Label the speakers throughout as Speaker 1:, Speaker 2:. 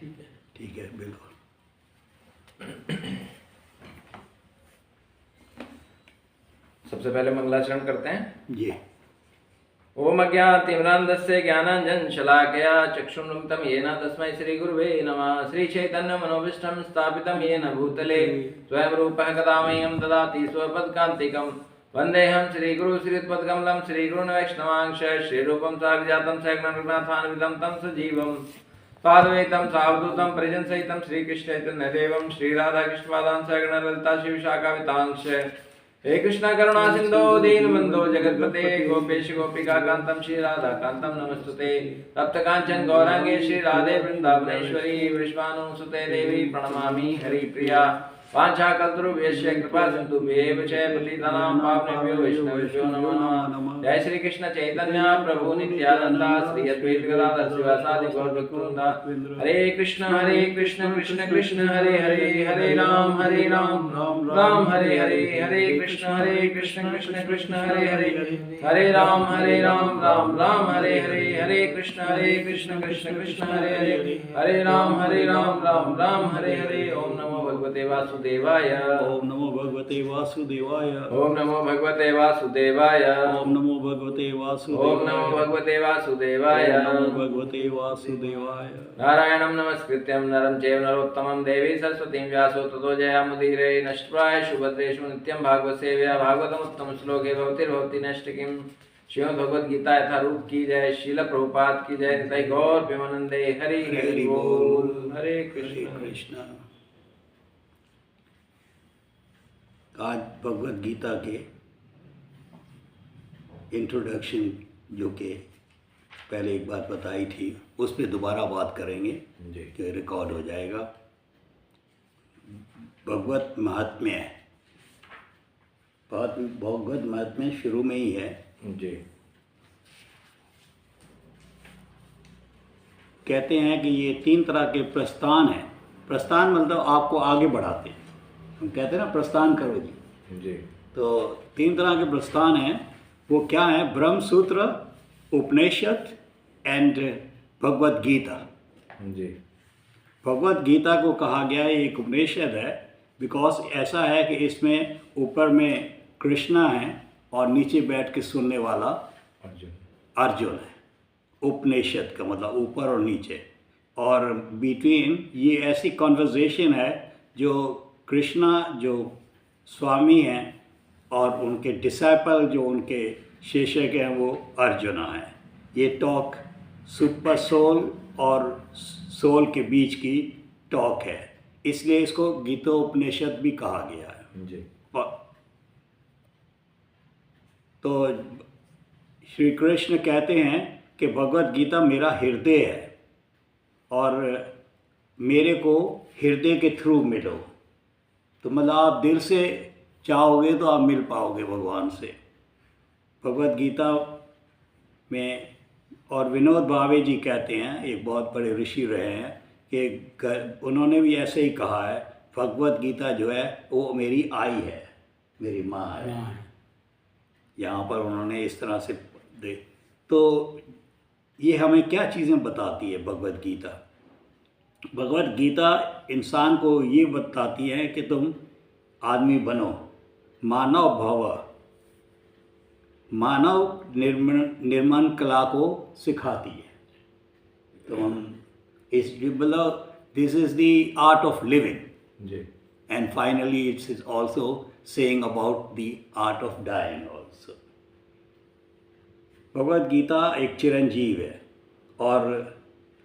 Speaker 1: ठीक है बिल्कुल।
Speaker 2: सबसे पहले मंगलाचरण करते हैं
Speaker 1: जी।
Speaker 2: ओम अज्ञानतिमिरान्धस्य ज्ञानाञ्जन शलाकया चक्षुरुन्मिलितं येन तस्मै श्रीगुरुवे नमः। श्रीचैतन्यमनोभीष्टं स्थापितं येन भूतले स्वयं रूपः कदा मह्यं ददाति स्वपदकान्तिकं। वन्देऽहं श्रीगुरु श्रीयुतपदकमलं श्रीगुरून् वैष्णवांश श्रीरूपं साग्रजातं सगणरघुनाथान्वितं तं सजीवं साद्वैतं सावधूतं परिजनसहितं श्रीकृष्णचैतन्यदेवं श्रीराधाकृष्णपादान् सगणललिता श्रीविशाखावितांश। हे कृष्ण करुणा सिंधो दीनबंधो जगतपते गोपेश गोपिका कांतम श्री राधा कांतम नमस्तुते। तप्त कांचन गौरांगे श्री राधे वृंदावनेश्वरी वृषभानुसुते देवी प्रणमामि हरिप्रिया। वाञ्छाकल्पतरुभ्यश्च कृपा सिन्धु भ्येव च पतितानां पावनेभ्यो वैष्णवेभ्यो नमो नमः। जय श्री कृष्ण चैतन्य प्रभु नित्यानंद श्री अद्वैत गदाधर शिवासादि गौर भक्तवृंद। हरे कृष्ण कृष्ण कृष्ण हरे हरे हरे राम राम हरे हरे हरे कृष्ण कृष्ण कृष्ण हरे हरे हरे राम राम हरे हरे हरे कृष्ण कृष्ण कृष्ण हरे हरे राम हरे हरे। ओम नमो भगवते वासुदेवाय।
Speaker 1: ओम नमो भगवते वासुदेवाय।
Speaker 2: ओम नमो भगवते वासुदेवाय।
Speaker 1: ओम नमो भगवते वासुदेवाय।
Speaker 2: ओम नमो भगवते वासुदेवाय।
Speaker 1: नमो भगवते वासुदेवाय।
Speaker 2: नारायणं नमस्कृत्यं नरं चैव नरोत्तमं देवी सरस्वतीं व्यासो ततो जयामुदीरये। नष्टप्रायेषु भद्रेषु नित्यं भागवत सेवया भागवतमुत्तम श्लोके भवतिर्भवति नष्टकिं। श्रीमद् भगवद गीता यथारूप की जय। श्रील प्रभुपाद की जय। निताई गौर प्रेमानंदे हरि हरि बोल। हरे कृष्ण।
Speaker 1: आज भगवद गीता के इंट्रोडक्शन जो कि पहले एक बात बताई थी उस पर दोबारा बात करेंगे कि रिकॉर्ड हो जाएगा। भगवत महात्म्य है, भगवत महात्म्य शुरू में ही है
Speaker 2: जी।
Speaker 1: कहते हैं कि ये 3 तरह के प्रस्थान हैं। प्रस्थान मतलब आपको आगे बढ़ाते हैं। हम कहते हैं ना प्रस्थान करो जी। तो 3 तरह के प्रस्थान हैं। वो क्या है? ब्रह्म सूत्र, उपनिषद एंड भगवद गीता।
Speaker 2: जी।
Speaker 1: भगवद गीता को कहा गया है एक उपनिषद है बिकॉज ऐसा है कि इसमें ऊपर में कृष्णा है और नीचे बैठ के सुनने वाला अर्जुन है। उपनिषद का मतलब ऊपर और नीचे, और बिटवीन ये ऐसी कॉन्वर्जेशन है जो कृष्णा जो स्वामी हैं और उनके डिसाइपल जो उनके शिष्य हैं वो अर्जुना है। ये टॉक सुपर सोल और सोल के बीच की टॉक है, इसलिए इसको गीतोपनिषद भी कहा गया है
Speaker 2: जी।
Speaker 1: तो श्री कृष्ण कहते हैं कि भगवद गीता मेरा हृदय है और मेरे को हृदय के थ्रू मिलो। तो मतलब आप दिल से चाहोगे तो आप मिल पाओगे भगवान से। भगवद गीता में और विनोद भावे जी कहते हैं, एक बहुत बड़े ऋषि रहे हैं, कि उन्होंने भी ऐसे ही कहा है भगवद गीता जो है वो मेरी आई है, मेरी माँ है। यहाँ पर उन्होंने इस तरह से दे। तो ये हमें क्या चीज़ें बताती है भगवद गीता? भगवद गीता इंसान को ये बताती है कि तुम आदमी बनो, मानव भव, मानव निर्माण कला को सिखाती है। तो हम इस मतलब this is the art of living
Speaker 2: ji.
Speaker 1: And finally it's is also saying about the art of dying also. Bhagavad Gita एक चिरंजीव है और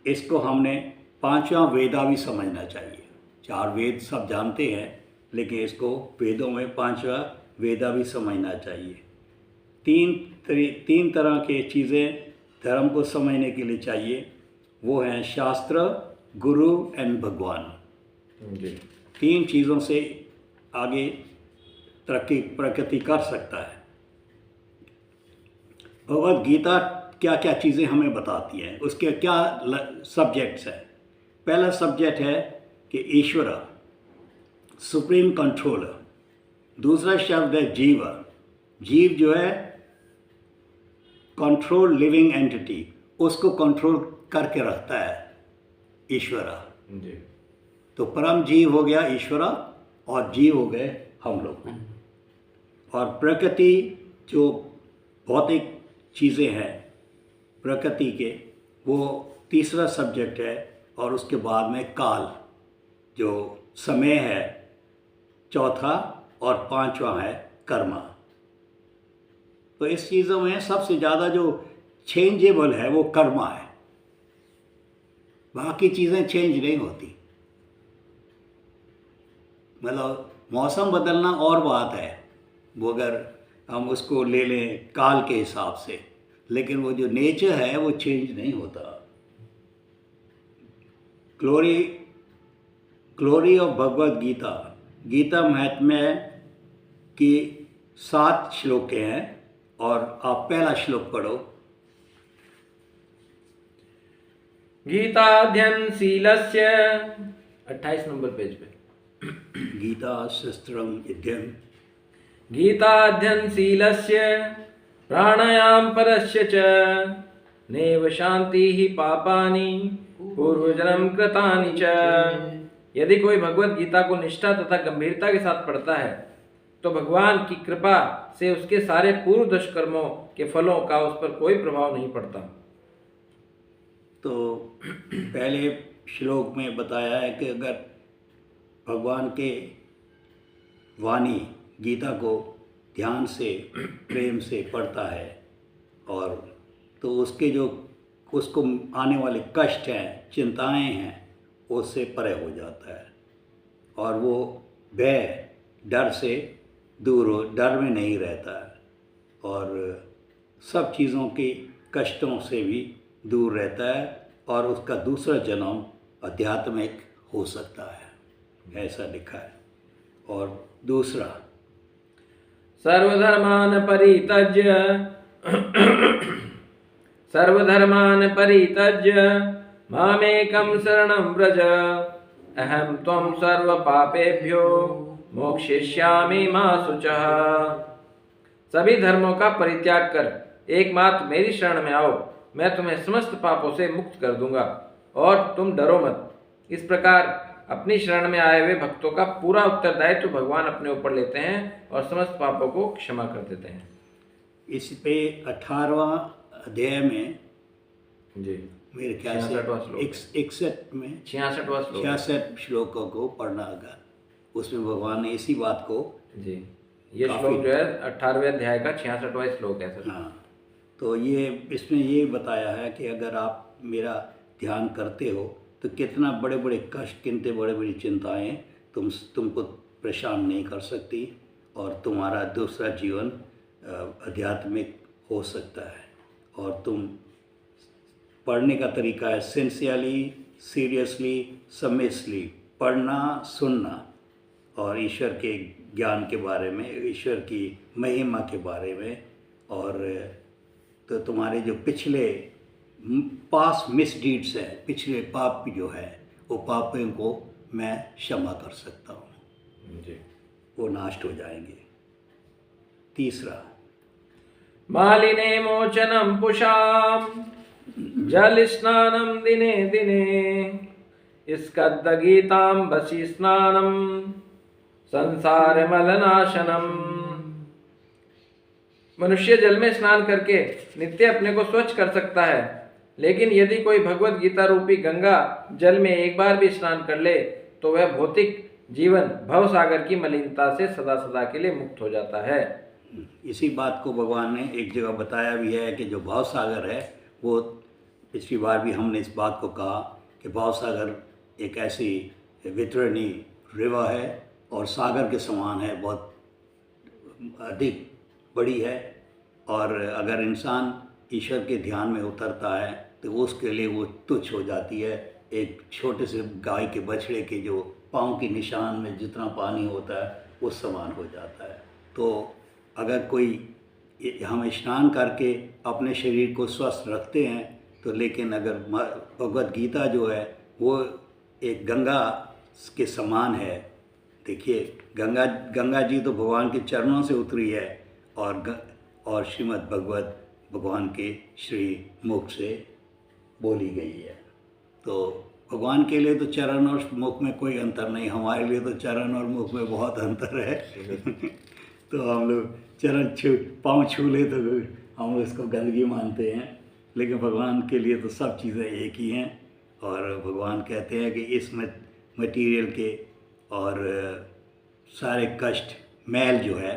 Speaker 1: इसको हमने 5वां वेदा भी समझना चाहिए। 4 वेद सब जानते हैं लेकिन इसको वेदों में 5वां वेदा भी समझना चाहिए। 3 तरह के चीज़ें धर्म को समझने के लिए चाहिए, वो हैं शास्त्र, गुरु एंड भगवान।
Speaker 2: जी।
Speaker 1: 3 चीज़ों से आगे प्रगति कर सकता है। भगवद गीता क्या क्या चीज़ें हमें बताती हैं, उसके क्या सब्जेक्ट्स हैं। पहला सब्जेक्ट है कि ईश्वर सुप्रीम कंट्रोलर। दूसरा शब्द है जीव। जीव जो है कंट्रोल लिविंग एंटिटी, उसको कंट्रोल करके रखता है ईश्वर।
Speaker 2: जी।
Speaker 1: तो परम जीव हो गया ईश्वरा और जीव हो गए हम लोग। और प्रकृति जो भौतिक चीज़ें हैं प्रकृति के, वो तीसरा सब्जेक्ट है। और उसके बाद में काल जो समय है चौथा, और पांचवा है कर्मा। तो इस चीज़ों में सबसे ज़्यादा जो चेंजेबल है वो कर्मा है, बाकी चीज़ें चेंज नहीं होती। मतलब मौसम बदलना और बात है, वो अगर हम उसको ले लें काल के हिसाब से, लेकिन वो जो नेचर है वो चेंज नहीं होता। ग्लोरी ऑफ भगवद गीता, गीता महात्म्य की 7 श्लोकें हैं, और आप पहला श्लोक पढ़ो।
Speaker 2: गीताध्ययन शीलस्य, 28 नंबर पेज पे।
Speaker 1: गीता शस्त्रम यज्ञम,
Speaker 2: गीताध्ययन शीलस्य प्राणायाम परस्य च नैव शांति ही पापानि पूर्वजन्म कृतानि च। यदि कोई भगवत गीता को निष्ठा तथा गंभीरता के साथ पढ़ता है तो भगवान की कृपा से उसके सारे पूर्व दुष्कर्मों के फलों का उस पर कोई प्रभाव नहीं पड़ता।
Speaker 1: तो पहले श्लोक में बताया है कि अगर भगवान के वाणी गीता को ध्यान से प्रेम से पढ़ता है, और तो उसके जो उसको आने वाले कष्ट हैं चिंताएं हैं उससे परे हो जाता है, और वो भय डर से दूर हो, डर में नहीं रहता है, और सब चीज़ों के कष्टों से भी दूर रहता है, और उसका दूसरा जन्म आध्यात्मिक हो सकता है, ऐसा लिखा है। और दूसरा,
Speaker 2: सर्वधर्मान् परित्यज्य मामेकं शरणं व्रज अहं त्वं सर्वपापेभ्यो मोक्षयिष्यामि मा शुचः। सभी धर्मों का परित्याग कर एकमात्र मेरी शरण में आओ, मैं तुम्हें समस्त पापों से मुक्त कर दूंगा, और तुम डरो मत। इस प्रकार अपनी शरण में आए हुए भक्तों का पूरा उत्तरदायित्व भगवान अपने ऊपर लेते हैं और समस्त पापों को क्षमा कर देते हैं।
Speaker 1: इस पे 18वां अध्याय में
Speaker 2: जी
Speaker 1: मेरे ख्याल से 61 में 66 श्लोकों को पढ़ना होगा। उसमें भगवान ने इसी बात को
Speaker 2: जी, ये श्लोक जो है 18वें अध्याय का 66वां श्लोक है सर।
Speaker 1: हाँ, तो ये इसमें ये बताया है कि अगर आप मेरा ध्यान करते हो तो कितना बड़े बड़े कष्ट, कितने बड़े बड़ी चिंताएं तुमको परेशान नहीं कर सकती, और तुम्हारा दूसरा जीवन आध्यात्मिक हो सकता है। और तुम पढ़ने का तरीका है सिंसियरली, सीरियसली, सबमिसली पढ़ना, सुनना, और ईश्वर के ज्ञान के बारे में, ईश्वर की महिमा के बारे में, और तो तुम्हारे जो पिछले पास मिसडीड्स हैं, पिछले पाप जो है, वो पापों को मैं क्षमा कर सकता हूँ
Speaker 2: जी,
Speaker 1: वो नष्ट हो जाएंगे। तीसरा,
Speaker 2: मालिने मोचनम पुषाम जल स्नानम दिने दिने स्कद्दगीताम बसी स्नानम संसार मलनाशनम। मनुष्य जल में स्नान करके नित्य अपने को स्वच्छ कर सकता है, लेकिन यदि कोई भगवत गीता रूपी गंगा जल में एक बार भी स्नान कर ले तो वह भौतिक जीवन भव सागर की मलिनता से सदा सदा के लिए मुक्त हो जाता है।
Speaker 1: इसी बात को भगवान ने एक जगह बताया भी है कि जो भाव सागर है, वो पिछली बार भी हमने इस बात को कहा कि भाव सागर एक ऐसी वितरणी रिवर है और सागर के समान है, बहुत अधिक बड़ी है, और अगर इंसान ईश्वर के ध्यान में उतरता है तो उसके लिए वो तुच्छ हो जाती है। एक छोटे से गाय के बछड़े के जो पाँव के निशान में जितना पानी होता है उस समान हो जाता है। तो अगर कोई हम स्नान करके अपने शरीर को स्वस्थ रखते हैं तो, लेकिन अगर भगवद गीता जो है वो एक गंगा के समान है। देखिए, गंगा जी तो भगवान के चरणों से उतरी है, और श्रीमद् भगवत भगवान के श्री मुख से बोली गई है। तो भगवान के लिए तो चरण और मुख में कोई अंतर नहीं, हमारे लिए तो चरण और मुख में बहुत अंतर है। तो हम लोग चरण पाँव छू ले तो हम लोग इसको गंदगी मानते हैं, लेकिन भगवान के लिए तो सब चीज़ें एक ही हैं। और भगवान कहते हैं कि इस मटीरियल के और सारे कष्ट मैल जो है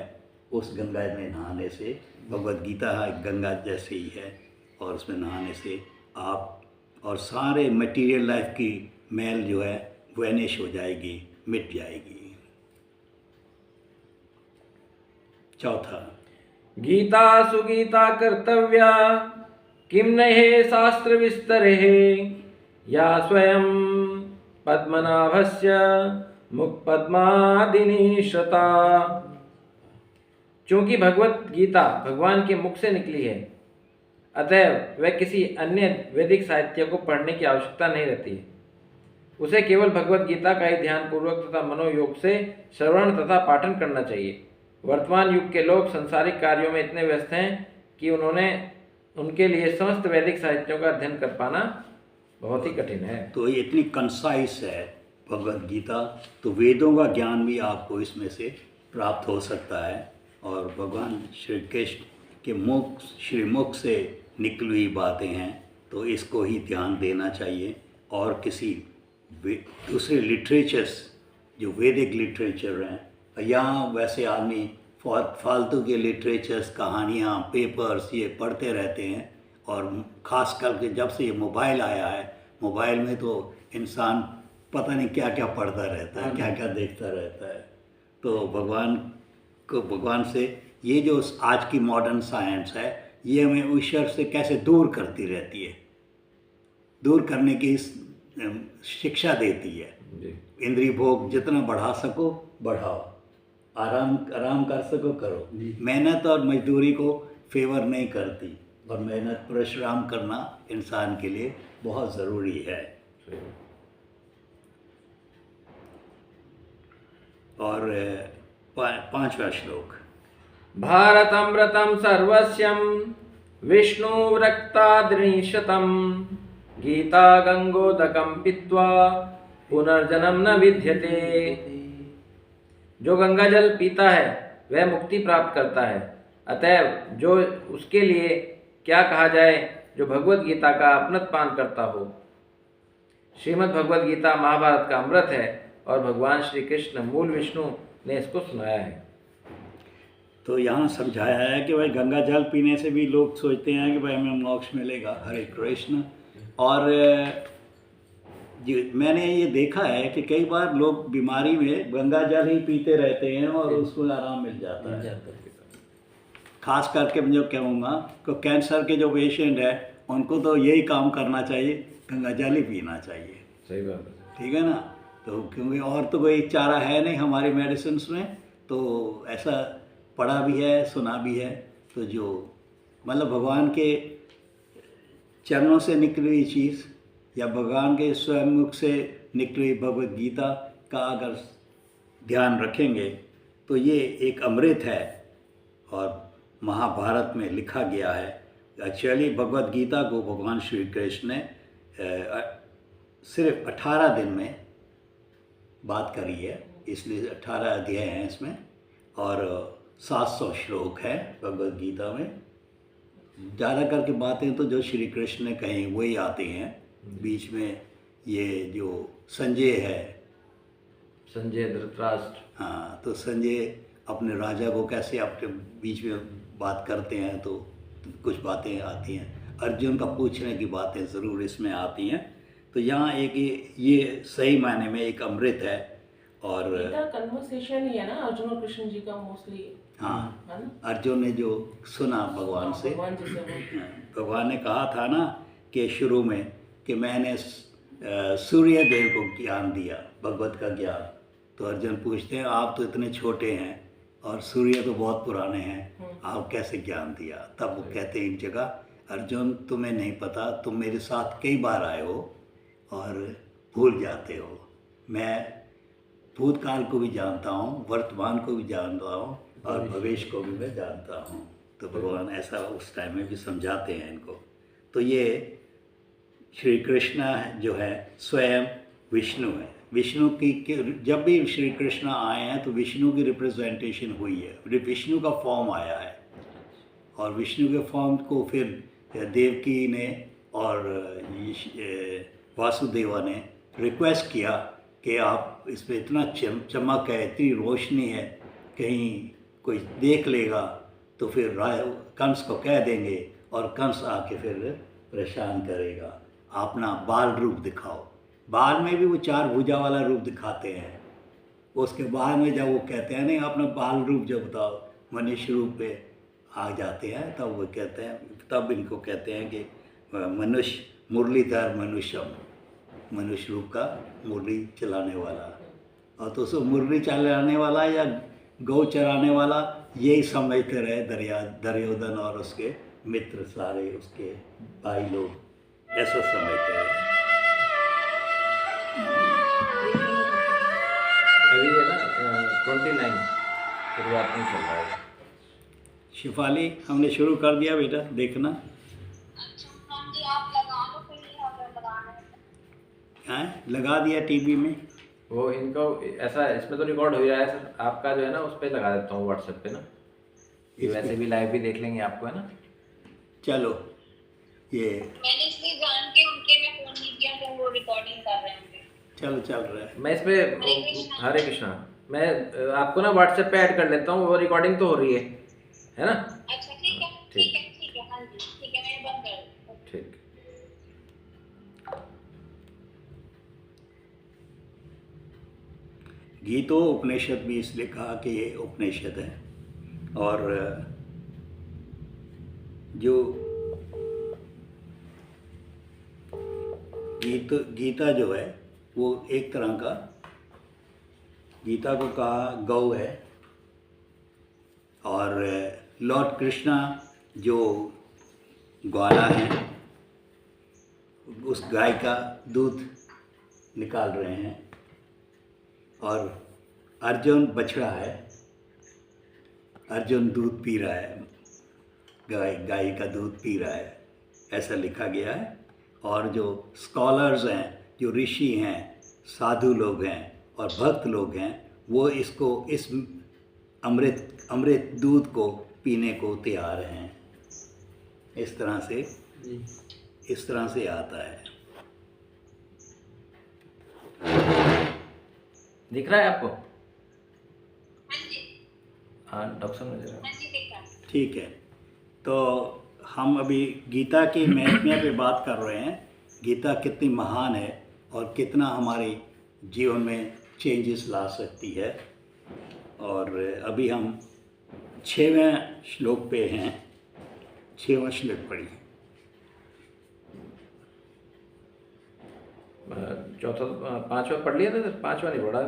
Speaker 1: उस गंगा में नहाने से, भगवद गीता गंगा जैसे ही है, और उसमें नहाने से आप और सारे मटेरियल लाइफ की मैल जो है वैनिश हो जाएगी, मिट जाएगी। चौथा,
Speaker 2: गीता सुगीता कर्तव्या किम नहे शास्त्र विस्तरे या स्वयं पद्मनाभस्य मुख पद्मादिनी श्रता। चूंकि भगवत गीता भगवान के मुख से निकली है, अतएव वह किसी अन्य वैदिक साहित्य को पढ़ने की आवश्यकता नहीं रहती है। उसे केवल भगवत गीता का ही ध्यानपूर्वक तथा मनोयोग से श्रवण तथा पाठन करना चाहिए। वर्तमान युग के लोग सांसारिक कार्यों में इतने व्यस्त हैं कि उनके लिए समस्त वैदिक साहित्यों का अध्ययन कर पाना बहुत ही कठिन है।
Speaker 1: तो ये इतनी कंसाइज है भगवद गीता, तो वेदों का ज्ञान भी आपको इसमें से प्राप्त हो सकता है। और भगवान श्री कृष्ण के श्रीमुख से निकली हुई बातें हैं, तो इसको ही ध्यान देना चाहिए। और किसी दूसरे लिटरेचर्स जो वैदिक लिटरेचर हैं, यहाँ वैसे आदमी फालतू के लिटरेचर्स, कहानियाँ, पेपर्स ये पढ़ते रहते हैं। और ख़ास करके जब से ये मोबाइल आया है, मोबाइल में तो इंसान पता नहीं क्या क्या पढ़ता रहता है, क्या क्या देखता रहता है। तो भगवान से ये जो आज की मॉडर्न साइंस है, ये हमें ईश्वर से कैसे दूर करती रहती है, दूर करने की शिक्षा देती है। इंद्रिय भोग जितना बढ़ा सको बढ़ाओ, आराम कर सको करो। मेहनत और मजदूरी को फेवर नहीं करती, और मेहनत परिश्रम करना इंसान के लिए बहुत ज़रूरी है। और पांचवा श्लोक,
Speaker 2: भारतमृतं सर्वस्यं विष्णुरक्ताद्रिशतं गीता गंगोदकं पीत्वा पुनर्जन्म न विद्यते। जो गंगा जल पीता है वह मुक्ति प्राप्त करता है, अतएव जो उसके लिए क्या कहा जाए जो भगवत गीता का अपनत पान करता हो। श्रीमद् भगवत गीता महाभारत का अमृत है और भगवान श्री कृष्ण मूल विष्णु ने इसको सुनाया है।
Speaker 1: तो यहाँ समझाया है कि भाई गंगा जल पीने से भी लोग सोचते हैं कि भाई हमें मोक्ष मिलेगा। हरे कृष्ण। और मैंने ये देखा है कि कई बार लोग बीमारी में गंगा जल ही पीते रहते हैं और उसको आराम मिल जाता है। खास करके मैं जो कहूँगा कि कैंसर के जो पेशेंट है उनको तो यही काम करना चाहिए, गंगा जल ही पीना चाहिए।
Speaker 2: सही बात है,
Speaker 1: ठीक है ना। तो क्योंकि और तो कोई चारा है नहीं हमारी मेडिसिन में, तो ऐसा पढ़ा भी है, सुना भी है। तो जो मतलब भगवान के चरणों से निकली हुई चीज़ या भगवान के स्वयं मुख से निकली हुई भगवद गीता का अगर ध्यान रखेंगे तो ये एक अमृत है। और महाभारत में लिखा गया है। एक्चुअली भगवद गीता को भगवान श्री कृष्ण ने सिर्फ 18 दिन में बात करी है, इसलिए 18 अध्याय हैं इसमें और 700 श्लोक है भगवद गीता में। ज़्यादा करके बातें तो जो श्री कृष्ण ने कहीं वही आती हैं। बीच में ये जो संजय है,
Speaker 2: संजय धृतराष्ट्र,
Speaker 1: हाँ, तो संजय अपने राजा को कैसे अपने बीच में बात करते हैं, तो कुछ बातें आती हैं। अर्जुन का पूछने की बातें ज़रूर इसमें आती हैं। तो यहाँ एक ये सही मायने में एक अमृत है। और
Speaker 3: कन्वर्सेशन ही है ना अर्जुन और कृष्ण जी का मोस्टली।
Speaker 1: हाँ, अर्जुन ने जो सुना भगवान से, भगवान ने कहा था ना कि शुरू में कि मैंने सूर्य देव को ज्ञान दिया, भगवत का ज्ञान। तो अर्जुन पूछते हैं आप तो इतने छोटे हैं और सूर्य तो बहुत पुराने हैं, आप कैसे ज्ञान दिया। तब वो कहते हैं एक जगह, अर्जुन तुम्हें नहीं पता, तुम मेरे साथ कई बार आए हो और भूल जाते हो। मैं भूतकाल को भी जानता हूँ, वर्तमान को भी जानता हूँ और भविष्य को भी मैं जानता हूँ। तो भगवान ऐसा उस टाइम में भी समझाते हैं इनको। तो ये श्री कृष्ण जो है स्वयं विष्णु है। विष्णु की जब भी श्री कृष्ण आए हैं तो विष्णु की रिप्रेजेंटेशन हुई है, विष्णु का फॉर्म आया है। और विष्णु के फॉर्म को फिर देवकी ने और वासुदेवा ने रिक्वेस्ट किया कि आप इस पर इतना चमक है, इतनी रोशनी है, कहीं कोई देख लेगा तो फिर कंस को कह देंगे और कंस आके फिर परेशान करेगा, अपना बाल रूप दिखाओ। बाल में भी वो 4 भुजा वाला रूप दिखाते हैं। उसके बाद में जब वो कहते हैं नहीं अपना बाल रूप जब बताओ, मनुष्य रूप पे आ जाते हैं, तब वो कहते हैं, तब इनको कहते हैं कि मनुष्य मुरलीधर मनुष्यम, मनुष्य रूप का मुरली चलाने वाला। और तो सो मुरली चलाने वाला या गौ चराने वाला यही समझते रहे दुर्योधन और उसके मित्र सारे, उसके भाई लोग ऐसा समझते रहे।
Speaker 2: अभी है ना 29 शुरुआत में चल रहा है।
Speaker 1: शिफाली हमने शुरू कर दिया बेटा देखना।
Speaker 4: अच्छा हाँ जी, आप लगा लो फिर, यहाँ पे लगाना है।
Speaker 1: हाँ लगा दिया टीवी में।
Speaker 2: वो इनको ऐसा इसमें तो रिकॉर्ड हो जाए सर, आपका जो है ना उस पर लगा देता हूँ व्हाट्सएप पे ना, ये वैसे भी लाइव भी देख लेंगे आपको, है ना।
Speaker 1: चलो ये
Speaker 4: मैंने इसलिए जान के उनके में फोन नहीं किया तो वो रिकॉर्डिंग कर रहे होंगे।
Speaker 1: चलो चल रहा है।
Speaker 2: मैं इस पे हरे कृष्णा मैं आपको ना व्हाट्सएप पे ऐड कर लेता हूँ, वो रिकॉर्डिंग तो हो रही है ना।
Speaker 4: अच्छा ठीक है, ठीक है, ठीक है, हाँ जी ठीक है, मैं बंद कर देती हूँ।
Speaker 2: ठीक।
Speaker 1: गीतो उपनिषद भी इसलिए कहा कि ये उपनिषद है। और जो गीता जो है वो एक तरह का, गीता को कहा गौ है, और लॉर्ड कृष्णा जो ग्वाला है उस गाय का दूध निकाल रहे हैं, और अर्जुन बछड़ा है, अर्जुन दूध पी रहा है, गाय का दूध पी रहा है, ऐसा लिखा गया है। और जो स्कॉलर्स हैं, जो ऋषि हैं, साधु लोग हैं और भक्त लोग हैं, वो इसको इस अमृत दूध को पीने को तैयार हैं। इस तरह से आता है।
Speaker 2: दिख रहा है आपको?
Speaker 4: हाँ जी,
Speaker 2: हाँ डॉक्टर नजर
Speaker 4: हाँ जी दिख रहा है।
Speaker 1: ठीक है, तो हम अभी गीता की महत्व पे बात कर रहे हैं। गीता कितनी महान है और कितना हमारे जीवन में चेंजेस ला सकती है। और अभी हम 6वें श्लोक पे हैं। 6वां श्लोक पढ़िए।
Speaker 2: चौथा 5वां पढ़ लिया था सर, 5वां नहीं पढ़ा।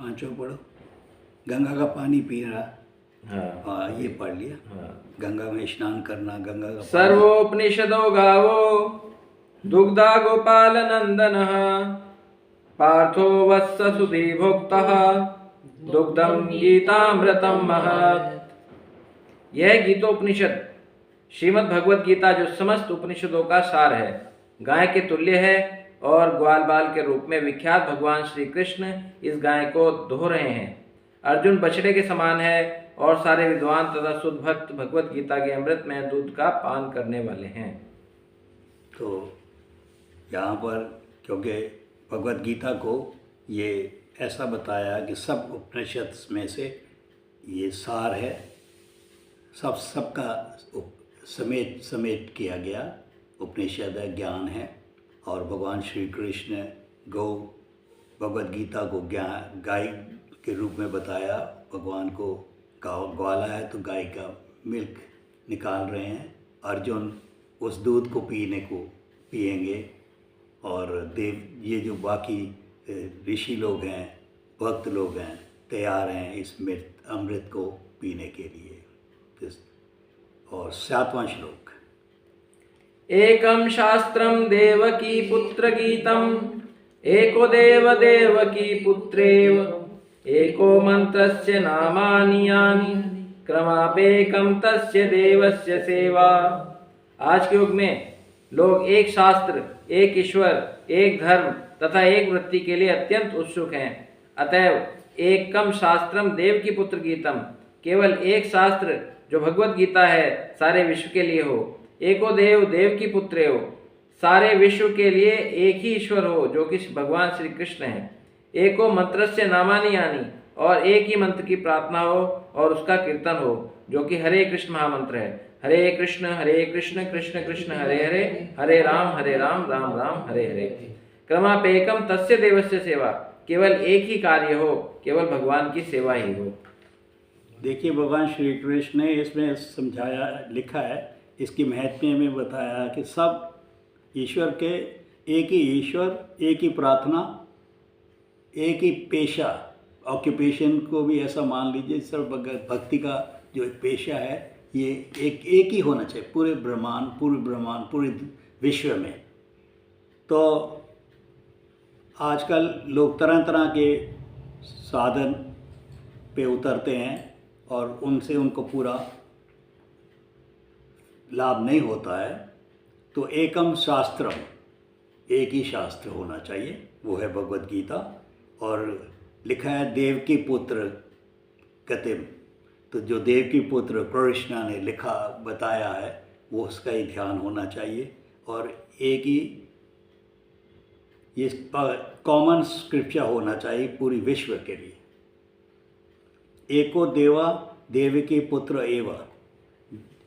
Speaker 1: 5वां पढ़ो। गंगा का पानी पी रहा।
Speaker 2: हाँ
Speaker 1: हाँ ये पढ़ लिया।
Speaker 2: हाँ।
Speaker 1: गंगा में स्नान करना, गंगा का
Speaker 2: सर्वोपनिषदो गावो दुग्धा गोपाल नंदन पार्थो वत्स सुधी भोक्तः दुग्धम गीतामृतम महत्। यह गीतोपनिषद श्रीमद् भगवत गीता जो समस्त उपनिषदों का सार है, गाय के तुल्य है और ग्वाल बाल के रूप में विख्यात भगवान श्री कृष्ण इस गाय को धो रहे हैं। अर्जुन बछड़े के समान है और सारे विद्वान तथा शुद्ध भक्त भगवत गीता के अमृत में दूध का पान करने वाले हैं।
Speaker 1: तो यहाँ पर क्योंकि भगवत गीता को ये ऐसा बताया कि सब उपनिषद में से ये सार है, सबका समेत किया गया उपनिषद है, ज्ञान है। और भगवान श्री कृष्ण भगवत गीता को गाय के रूप में बताया। भगवान को ग्वाला है तो गाय का मिल्क निकाल रहे हैं। अर्जुन उस दूध को पिएंगे और ये जो बाकी ऋषि लोग हैं, भक्त लोग हैं, तैयार हैं इस अमृत को पीने के लिए। और 7वां श्लोक।
Speaker 2: एकम शास्त्रम देवकी पुत्र गीतम एको देव देवकी पुत्रेव एको मंत्रस्य नामानि यानि क्रमापेकम तस्य देवस्य सेवा। आज के युग में लोग एक शास्त्र, एक ईश्वर, एक धर्म तथा एक वृत्ति के लिए अत्यंत उत्सुक हैं। अतएव एकम शास्त्रम देव की पुत्र गीतम, केवल एक शास्त्र जो भगवत गीता है सारे विश्व के लिए हो। एको देव देव की पुत्र हो, सारे विश्व के लिए एक ही ईश्वर हो जो कि भगवान श्री कृष्ण है। एको मंत्रस्य नामानि यानी, और एक ही मंत्र की प्रार्थना हो और उसका कीर्तन हो जो कि हरे कृष्ण महामंत्र है। हरे कृष्ण कृष्ण कृष्ण हरे हरे, हरे राम राम राम हरे हरे। क्रमापेकम तस्य देवस्य सेवा, केवल एक ही कार्य हो, केवल भगवान की सेवा ही हो।
Speaker 1: देखिए भगवान श्री कृष्ण ने इसमें समझाया, लिखा है, इसकी महत्व में बताया कि सब ईश्वर के एक ही ईश्वर, एक ही प्रार्थना, एक ही पेशा, ऑक्यूपेशन को भी ऐसा मान लीजिए, सर्व भक्ति का जो एक पेशा है ये एक ही होना चाहिए पूरे ब्रह्मांड पूरे विश्व में। तो आजकल लोग तरह तरह के साधन पे उतरते हैं और उनसे उनको पूरा लाभ नहीं होता है। तो एकम शास्त्रम, एक ही शास्त्र होना चाहिए, वो है भगवत गीता। और लिखा है देव की पुत्र गतिम, तो जो देव की पुत्र कृष्ण ने लिखा बताया है वो उसका ही ध्यान होना चाहिए। और एक ही ये कॉमन स्क्रिप्चर होना चाहिए पूरी विश्व के लिए। एको देवा देव के पुत्र एवा,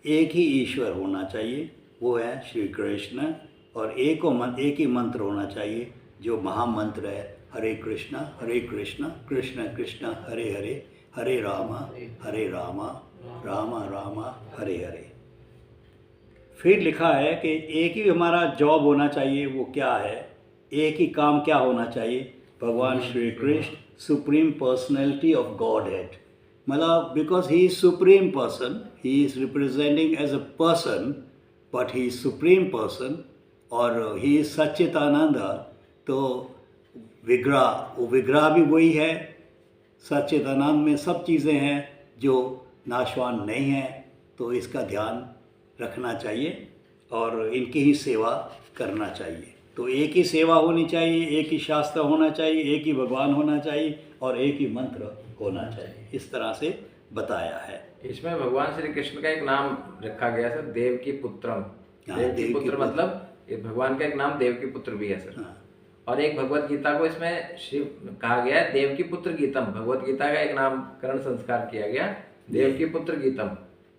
Speaker 1: एक ही ईश्वर होना चाहिए, वो है श्री कृष्ण। और एक ही मंत्र होना चाहिए जो महामंत्र है, हरे कृष्णा कृष्ण कृष्ण हरे हरे, हरे रामा राम राम हरे हरे। फिर लिखा है कि एक ही हमारा जॉब होना चाहिए, वो क्या है, एक ही काम क्या होना चाहिए, भगवान Shri Krishna supreme personality of godhead, मतलब because he is supreme person, he is representing as a person but he is supreme person, और ही इज सच्चिदानंद। तो वो विग्रह भी वही है, सच्चिदानंद में सब चीज़ें हैं जो नाशवान नहीं हैं। तो इसका ध्यान रखना चाहिए और इनकी ही सेवा करना चाहिए। तो एक ही सेवा होनी चाहिए, एक ही शास्त्र होना चाहिए, एक ही भगवान होना चाहिए और एक ही मंत्र होना चाहिए, इस तरह से बताया है।
Speaker 2: इसमें भगवान श्री कृष्ण का एक नाम रखा गया सर, देव की पुत्रम। देव की पुत्र मतलब ये भगवान का एक नाम देव की पुत्र भी है सर। और एक भगवत गीता को इसमें श्री कहा गया है देव की पुत्र गीतम, भगवत गीता का एक नामकरण संस्कार किया गया देव की पुत्र गीतम,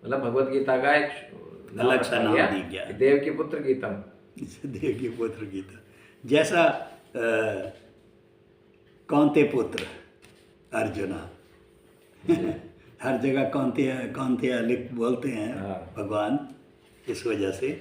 Speaker 2: मतलब भगवत गीता का एक
Speaker 1: अलग सा नाम दिया गया,
Speaker 2: देव की पुत्र गीतम।
Speaker 1: देव की पुत्र गीता, जैसा कौंते पुत्र अर्जुना हर जगह कौंते लिख बोलते हैं भगवान, इस वजह से